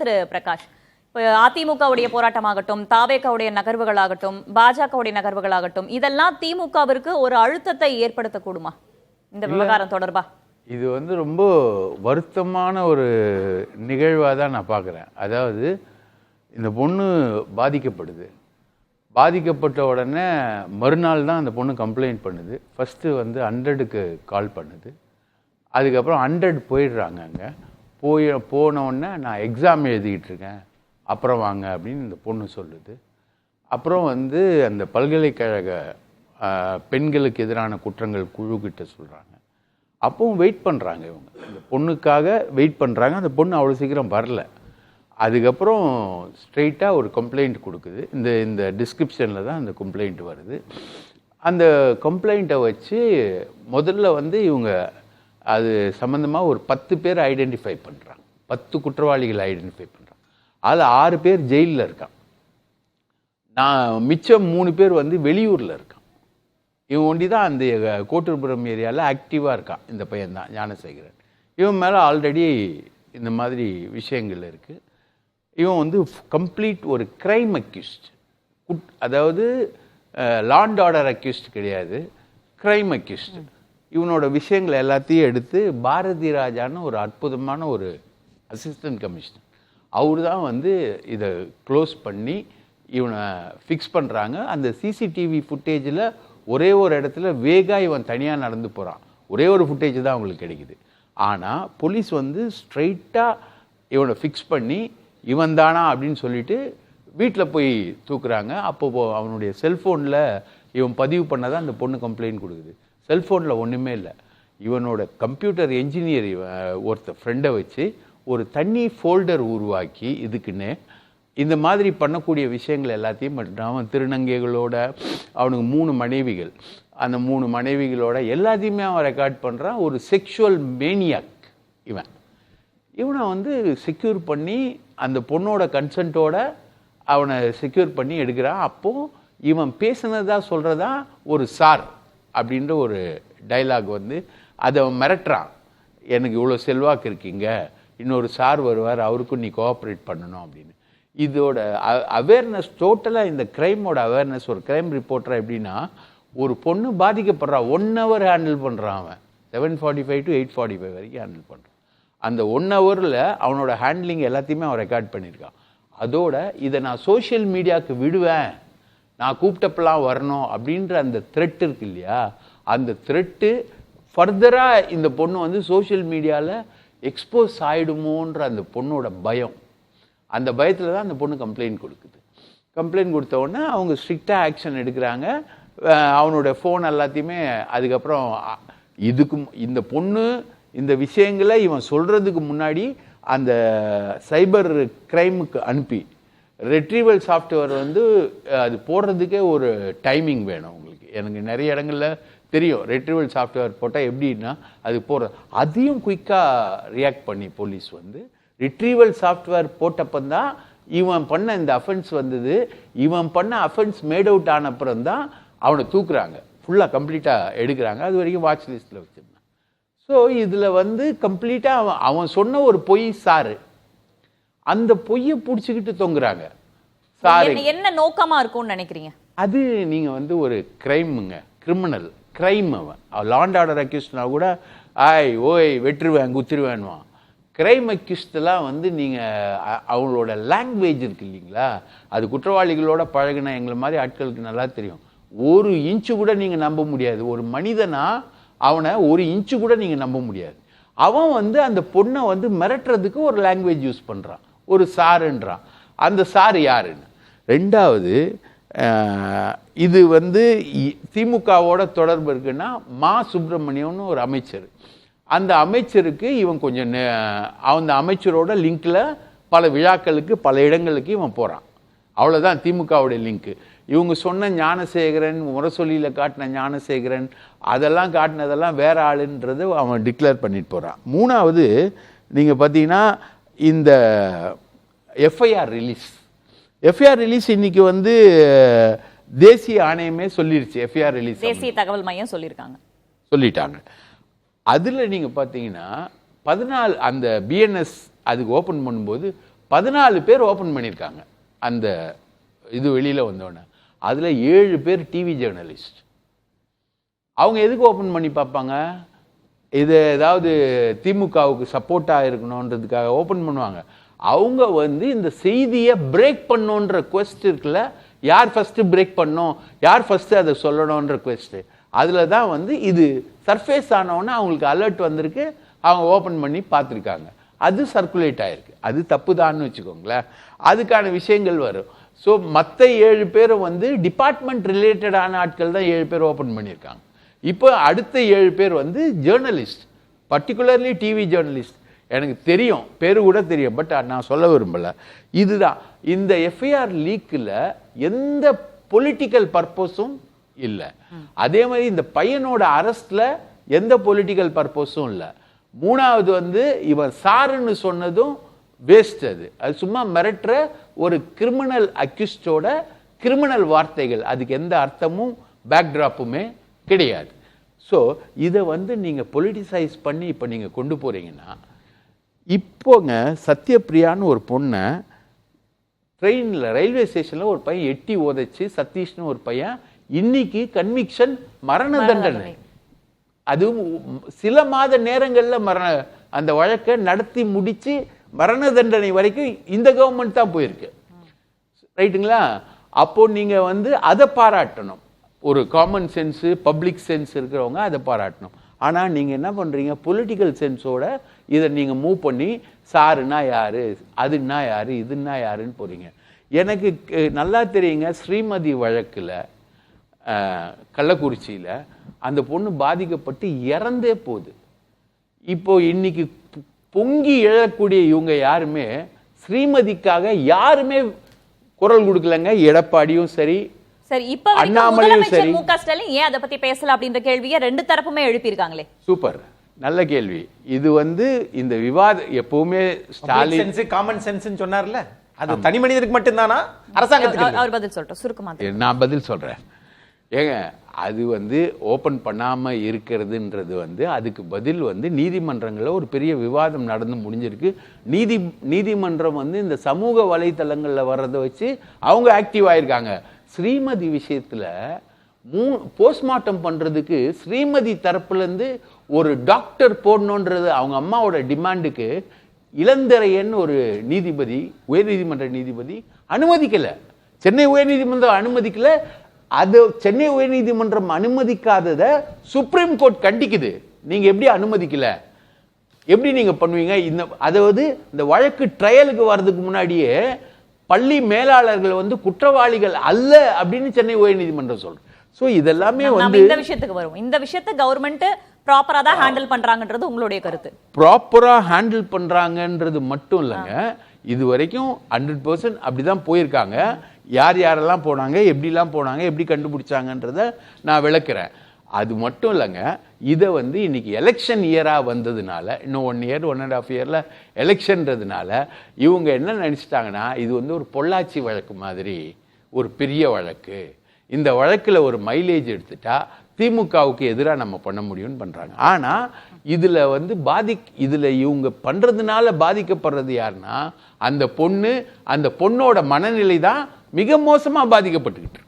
திரு பிரகாஷ், அதிமுகவுடைய போராட்டமாகட்டும், தாவேகாவுடைய நகர்வுகளாகட்டும், பாஜகவுடைய நகர்வுகளாகட்டும், இதெல்லாம் திமுகவிற்கு ஒரு அழுத்தத்தை ஏற்படுத்தக்கூடுமா இந்த விவகாரம் தொடர்பா? இது ரொம்ப வருத்தமான ஒரு நிகழ்வாக தான் நான் பார்க்குறேன். அதாவது இந்த பொண்ணு பாதிக்கப்பட்ட உடனே மறுநாள் தான் அந்த பொண்ணு கம்ப்ளைண்ட் பண்ணுது. ஃபஸ்ட்டு 100க்கு கால் பண்ணுது. அதுக்கப்புறம் 100 போயிடுறாங்க. அங்கே போன உடனே நான் எக்ஸாம் எழுதிக்கிட்டு இருக்கேன், அப்புறம் வாங்க அப்படின்னு இந்த பொண்ணு சொல்லுது. அப்புறம் அந்த பல்கலைக்கழக பெண்களுக்கு எதிரான குற்றங்கள் குழுக்கிட்ட சொல்கிறாங்க. அப்பவும் வெயிட் பண்ணுறாங்க. இவங்க இந்த பொண்ணுக்காக வெயிட் பண்ணுறாங்க. அந்த பொண்ணு அவ்வளோ சீக்கிரம் வரல. அதுக்கப்புறம் ஸ்ட்ரெயிட்டாக ஒரு கம்ப்ளைண்ட் கொடுக்குது. இந்த டிஸ்கிரிப்ஷனில் தான் அந்த கம்ப்ளைண்ட் வருது. அந்த கம்ப்ளைண்ட்டை வச்சு முதல்ல இவங்க அது சம்மந்தமாக ஒரு 10 பேர் ஐடென்டிஃபை பண்ணுறாங்க. 10 குற்றவாளிகள் ஐடென்டிஃபை பண்ணுறாங்க. அதில் 6 பேர் ஜெயிலில் இருக்கான். மிச்சம் 3 பேர் வெளியூரில் இருக்கான். இவன் ஒண்டி தான் அந்த கோட்டூர்புரம் ஏரியாவில் ஆக்டிவாக இருக்கான். இந்த பையன் தான் ஞானசேகரன். இவன் மேலே ஆல்ரெடி இந்த மாதிரி விஷயங்கள் இருக்குது. இவன் கம்ப்ளீட் ஒரு கிரைம் அக்யூஸ்ட். அதாவது லா அண்ட் ஆர்டர் அக்யூஸ்ட் கிடையாது, கிரைம் அக்யூஸ்ட். இவனோட விஷயங்களை எல்லாத்தையும் எடுத்து பாரதி ராஜான்னு ஒரு அற்புதமான ஒரு அசிஸ்டன்ட் கமிஷனர், அவர் தான் இதை க்ளோஸ் பண்ணி இவனை ஃபிக்ஸ் பண்ணுறாங்க. அந்த சிசிடிவி ஃபுட்டேஜில் ஒரே ஒரு இடத்துல வேகா இவன் தனியாக நடந்து போகிறான். ஒரே ஒரு ஃபுட்டேஜ் தான் அவங்களுக்கு கிடைக்குது. ஆனால் போலீஸ் ஸ்ட்ரைட்டாக இவனை ஃபிக்ஸ் பண்ணி இவன் தானா அப்படின்னு சொல்லிட்டு வீட்டில் போய் தூக்குறாங்க. அப்போ அவனுடைய செல்ஃபோனில் இவன் பதிவு பண்ணதான் அந்த பொண்ணு கம்ப்ளைண்ட் கொடுக்குது. செல்ஃபோனில் ஒன்றுமே இல்லை. இவனோட கம்ப்யூட்டர் என்ஜினியர் ஒருத்தர் ஃப்ரெண்டை வச்சு ஒரு தனி ஃபோல்டர் உருவாக்கி இதுக்குன்னு இந்த மாதிரி பண்ணக்கூடிய விஷயங்கள் எல்லாத்தையும் அவன் திருநங்கைகளோட, அவனுக்கு 3 மனைவிகள், அந்த 3 மனைவிகளோட எல்லாத்தையுமே அவன் ரெக்கார்ட் பண்ணுறான். ஒரு செக்ஷுவல் மேனியாக் இவனை செக்யூர் பண்ணி அந்த பொண்ணோட கன்சென்ட்டோட அவனை செக்யூர் பண்ணி எடுக்கிறான். அப்போது இவன் பேசுனதா சொல்கிறதா ஒரு சார் அப்படின்ற ஒரு டைலாக் அதை அவன் மிரட்டுறான். எனக்கு இவ்வளோ செல்வாக்கு இருக்கீங்க, இன்னொரு சார் வருவார், அவருக்கும் நீ கோஆப்ரேட் பண்ணணும் அப்படின்னு. இதோட அவேர்னஸ் டோட்டலாக இந்த க்ரைமோட அவேர்னஸ். ஒரு க்ரைம் ரிப்போர்ட்டராக எப்படின்னா, ஒரு பொண்ணு பாதிக்கப்படுறான், 1 hour ஹேண்டில் பண்ணுறான். அவன் 7:45 to 8:45 வரைக்கும் ஹேண்டில் பண்ணுறான். அந்த 1 hourல அவனோட ஹேண்ட்லிங் எல்லாத்தையுமே அவன் ரெக்கார்ட் பண்ணியிருக்கான். அதோட இதை நான் சோஷியல் மீடியாவுக்கு விடுவேன், நான் கூப்பிட்டப்பெல்லாம் வரணும் அப்படின்ற அந்த த்ரெட் இருக்கு இல்லையா, அந்த த்ரெட்டு ஃபர்தராக இந்த பொண்ணு சோஷியல் மீடியாவில் எக்ஸ்போஸ் ஆகிடுமோன்ற அந்த பொண்ணோட பயம். அந்த பயத்தில் தான் அந்த பொண்ணு கம்ப்ளைண்ட் கொடுக்குது. கம்ப்ளைண்ட் கொடுத்த உடனே அவங்க ஸ்ட்ரிக்டாக ஆக்ஷன் எடுக்கிறாங்க. அவனோட ஃபோன் எல்லாத்தையுமே அதுக்கப்புறம் இந்த பொண்ணு இந்த விஷயங்களை இவன் சொல்கிறதுக்கு முன்னாடி அந்த சைபர் கிரைமுக்கு அனுப்பி ரெட்ரீவல் சாஃப்ட்வேர் அது போடுறதுக்கே ஒரு டைமிங் வேணும் உங்களுக்கு. எனக்கு நிறைய இடங்களில் தெரியும், ரெட்ரீவல் சாஃப்ட்வேர் போட்டால் எப்படின்னா அது போடுற அதையும் குயிக்காக ரியாக்ட் பண்ணி போலீஸ் ரிட்ரீவல் சாஃப்ட்வேர் போட்டப்பந்தான் இவன் பண்ண இந்த அஃபென்ஸ் வந்தது. இவன் பண்ண அஃபென்ஸ் மேட் அவுட் ஆன அப்புறம் தான் அவனை தூக்குறாங்க, ஃபுல்லாக கம்ப்ளீட்டாக எடுக்கிறாங்க. அது வரைக்கும் வாட்ச் லிஸ்ட்டில் வச்சுருந்தான். ஸோ இதில் கம்ப்ளீட்டாக அவன் சொன்ன ஒரு பொய் சாரு, அந்த பொய்யை பிடிச்சிக்கிட்டு தொங்குறாங்க. சாரு என்ன நோக்கமாக இருக்கும்னு நினைக்கிறீங்க? அது நீங்கள் ஒரு கிரைமுங்க, கிரிமினல் கிரைம். அவன் லா அண்ட் ஆர்டர் அக்யூஸ்ட்னா கூட ஓய் வெட்டுருவேன் குத்திருவேன்வான். கிரைம் அக்யூஸ்டெல்லாம் நீங்கள் அவங்களோட லாங்குவேஜ் இருக்கு இல்லைங்களா, அது குற்றவாளிகளோட பழகின எங்களை மாதிரி ஆட்களுக்கு நல்லா தெரியும். 1 இன்ச்சு கூட நீங்கள் நம்ப முடியாது. ஒரு மனிதனா அவனை 1 இன்ச்சு கூட நீங்கள் நம்ப முடியாது. அவன் அந்த பொண்ணை மிரட்டுறதுக்கு ஒரு லாங்குவேஜ் யூஸ் பண்ணுறான், ஒரு சாருன்றான். அந்த சாரு யாருன்னு. 2வது இது திமுகவோட தொடர்பு இருக்குன்னா மா சுப்பிரமணியம்னு ஒரு அமைச்சர். அந்த அமைச்சருக்கு இவன் கொஞ்சம் அந்த அமைச்சரோட லிங்க்ல பல விழாக்களுக்கு பல இடங்களுக்கு இவன் போகிறான். அவ்வளோதான் திமுகவுடைய லிங்க்கு. இவங்க சொன்ன ஞானசேகரன், முரசொலியில் காட்டின ஞானசேகரன், அதெல்லாம் காட்டினதெல்லாம் வேற ஆளுன்றது அவன் டிக்ளேர் பண்ணிட்டு போகிறான். 3வது நீங்கள் பார்த்தீங்கன்னா இந்த எஃப்ஐஆர் ரிலீஸ் இன்னைக்கு தேசிய ஆணையமே சொல்லிருச்சு. எஃப்ஐஆர் ரிலீஸ் தேசிய தகவல் மையம் சொல்லிட்டாங்க. அதில் நீங்கள் பார்த்தீங்கன்னா 14 அந்த பிஎன்எஸ் அதுக்கு ஓப்பன் பண்ணும்போது 14 பேர் ஓப்பன் பண்ணியிருக்காங்க அந்த இது வெளியில் வந்தோடனே. அதில் 7 பேர் டிவி ஜேர்னலிஸ்ட். அவங்க எதுக்கு ஓப்பன் பண்ணி பார்ப்பாங்க? இது ஏதாவது திமுகவுக்கு சப்போர்ட்டாக இருக்கணுன்றதுக்காக ஓப்பன் பண்ணுவாங்க. அவங்க வந்து இந்த செய்தியை பிரேக் பண்ணோன்ற குவெஸ்ட் இருக்குல்ல, யார் ஃபஸ்ட்டு பிரேக் பண்ணோம், யார் ஃபஸ்ட்டு அதை சொல்லணுன்ற குவெஸ்ட்டு, அதில் தான் வந்து இது சர்ஃபேஸ் ஆனவுடனே அவங்களுக்கு அலர்ட் வந்திருக்கு, அவங்க ஓப்பன் பண்ணி பார்த்துருக்காங்க. அது சர்க்குலேட் ஆகிருக்கு. அது தப்பு தான்னு வச்சுக்கோங்களேன். அதுக்கான விஷயங்கள் வரும். ஸோ மற்ற 7 பேரும் வந்து டிபார்ட்மெண்ட் ரிலேட்டடான ஆட்கள் தான் 7 பேர் ஓப்பன் பண்ணியிருக்காங்க. இப்போ அடுத்த 7 பேர் வந்து ஜேர்னலிஸ்ட், பர்டிகுலர்லி டிவி ஜேர்னலிஸ்ட். எனக்கு தெரியும், பேரு கூட தெரியும், பட் நான் சொல்ல விரும்பலை. இதுதான் இந்த எஃப்ஐஆர் லீக்கில் எந்த பொலிட்டிக்கல் பர்பஸும் இல்லை. அதே மாதிரி இந்த பையனோட அரெஸ்ட்ல எந்த பொலிட்டிக்கல் பர்பஸும் இல்லை. மூணாவது வந்து இவன் சாருன்னு சொன்னதும் வேஸ்ட். அது சும்மா மிரட்டுற ஒரு கிரிமினல் அக்யூஸ்டோட கிரிமினல் வார்த்தைகள். அதுக்கு எந்த அர்த்தமும் பேக்ட்ராப்புமே கிடையாது. ஸோ இதை வந்து நீங்கள் பொலிட்டிசைஸ் பண்ணி இப்போ நீங்கள் கொண்டு போகிறீங்கன்னா, இப்போங்க சத்யபிரியான்னு ஒரு பொண்ணை ட்ரெயினில் ரயில்வே ஸ்டேஷனில் ஒரு பையன் எட்டி உதைச்சு, சதீஷ்னு ஒரு பையன், இன்னைக்கு கன்விக்ஷன் மரண தண்டனை. அதுவும் சில மாத நேரங்களில் அந்த வழக்கை நடத்தி முடித்து மரண தண்டனை வரைக்கும் இந்த கவர்மெண்ட் தான் போயிருக்கு. ரைட்டுங்களா? அப்போ நீங்கள் வந்து அதை பாராட்டணும். ஒரு காமன் சென்ஸு, பப்ளிக் சென்ஸ் இருக்கிறவங்க அதை பாராட்டணும். ஆனால் நீங்கள் என்ன பண்ணுறீங்க, பொலிட்டிக்கல் சென்ஸோட இதை நீங்கள் மூவ் பண்ணி சாருன்னா யார், அதுன்னா யார், இதுன்னா யாருன்னு போகிறீங்க. எனக்கு நல்லா தெரியுங்க, ஸ்ரீமதி வழக்கில் கள்ளக்குறிச்சியில் அந்த பொண்ணு பாதிக்கப்பட்டு இறந்தே போகுது. இப்போ இன்னைக்கு பொங்கி எழக்கூடிய இவங்க யாருமே ஸ்ரீமதிக்காக யாருமே குரல் கொடுக்கலங்க. எடப்பாடியும் சரி, இப்ப முதலமைச்சர் மு க ஸ்டாலின் ஏன் அதை பத்தி பேசல அப்படின்ற கேள்வியை 2 தரப்புமே எழுப்பியிருக்காங்களே. சூப்பர், நல்ல கேள்வி. இது வந்து இந்த விவாதம் எப்பவுமே ஸ்டாலின் காமன் சென்ஸ் சொன்னார்ல, அது தனி மனிதருக்கு மட்டும்தானா, அரசாங்கத்துக்கு? அவர் பதில் சொல்றேன், சுருக்கமா நான் பதில் சொல்றேன். ஏங்க, அது வந்து ஓப்பன் பண்ணாம இருக்கிறதுன்றது வந்து அதுக்கு பதில் வந்து நீதிமன்றங்களில் ஒரு பெரிய விவாதம் நடந்து முடிஞ்சிருக்கு. நீதிமன்றம் வந்து இந்த சமூக வலைத்தளங்களில் வர்றதை வச்சு அவங்க ஆக்டிவ் ஆயிருக்காங்க. ஸ்ரீமதி விஷயத்துல போஸ்ட்மார்ட்டம் பண்றதுக்கு ஸ்ரீமதி தரப்புலேருந்து ஒரு டாக்டர் போடணுன்றது அவங்க அம்மாவோட டிமாண்டுக்கு இளந்திரையன் ஒரு நீதிபதி, உயர்நீதிமன்ற நீதிபதி அனுமதிக்கல. சென்னை உயர்நீதிமன்றம் அனுமதிக்கல. அது சென்னை உயர்நீதிமன்றம் அனுமதிக்காததை சுப்ரீம் கோர்ட் கண்டிக்குது. நீங்க எப்படி அனுமதிக்கல, எப்படி நீங்க பண்ணுவீங்க? அதாவது இந்த வழக்கு ட்ரையலுக்கு வர்றதுக்கு முன்னாடியே பள்ளி மேலாளர்கள் வந்து குற்றவாளிகள் அல்ல அப்படின்னு சென்னை உயர்நீதிமன்றம் சொல்றோம். ஸோ இதெல்லாமே வந்து இந்த விஷயத்துக்கு வரும். இந்த விஷயத்தை கவர்மெண்ட் ப்ராப்பரா தான் ஹேண்டில் பண்றாங்கன்றது உங்களுடைய கருத்து? ப்ராப்பரா ஹேண்டில் பண்றாங்கன்றது மட்டும் இல்லைங்க, இது வரைக்கும் 100% அப்படிதான் போயிருக்காங்க. யார் யாரெல்லாம் போனாங்க, எப்படிலாம் போனாங்க, எப்படி கண்டுபிடிச்சாங்கன்றத நான் விளக்குறேன். அது மட்டும் இல்லைங்க, இதை வந்து இன்னைக்கு எலெக்ஷன் இயராக வந்ததுனால, இன்னும் 1 இயர் 1.5 இயரில் எலெக்ஷன்றதுனால இவங்க என்ன நினச்சிட்டாங்கன்னா, இது வந்து ஒரு பொள்ளாச்சி வழக்கு மாதிரி ஒரு பெரிய வழக்கு, இந்த வழக்கில் ஒரு மைலேஜ் எடுத்துட்டா திமுகவுக்கு எதிராக நம்ம பண்ண முடியும்னு பண்ணுறாங்க. ஆனால் இதில் வந்து இதில் இவங்க பண்ணுறதுனால பாதிக்கப்படுறது யாருன்னா, அந்த பொண்ணோட மனநிலை தான் மிக மோசமாக பாதிக்கப்பட்டுக்கிட்டு.